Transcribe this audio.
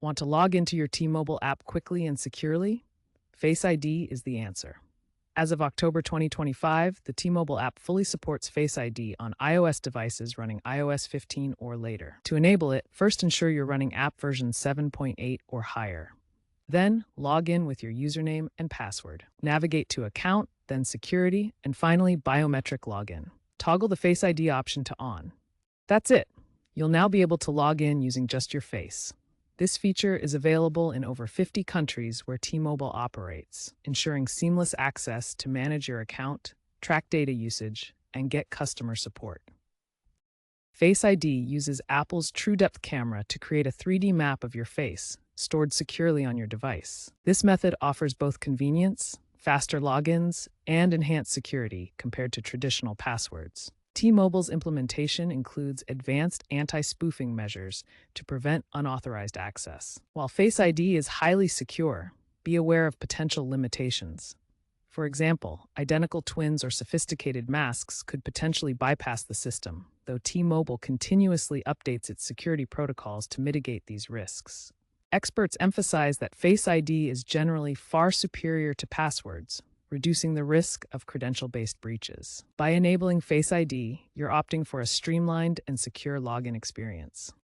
Want to log into your T-Mobile app quickly and securely? Face ID is the answer. As of October 2025, the T-Mobile app fully supports Face ID on iOS devices running iOS 15 or later. To enable it, first ensure you're running app version 7.8 or higher. Then, log in with your username and password. Navigate to Account, then Security, and finally Biometric Login. Toggle the Face ID option to On. That's it. You'll now be able to log in using just your face. This feature is available in over 50 countries where T-Mobile operates, ensuring seamless access to manage your account, track data usage, and get customer support. Face ID uses Apple's TrueDepth camera to create a 3D map of your face, stored securely on your device. This method offers both convenience, faster logins, and enhanced security compared to traditional passwords. T-Mobile's implementation includes advanced anti-spoofing measures to prevent unauthorized access. While Face ID is highly secure, be aware of potential limitations. For example, identical twins or sophisticated masks could potentially bypass the system, though T-Mobile continuously updates its security protocols to mitigate these risks. Experts emphasize that Face ID is generally far superior to passwords, reducing the risk of credential-based breaches. By enabling Face ID, you're opting for a streamlined and secure login experience.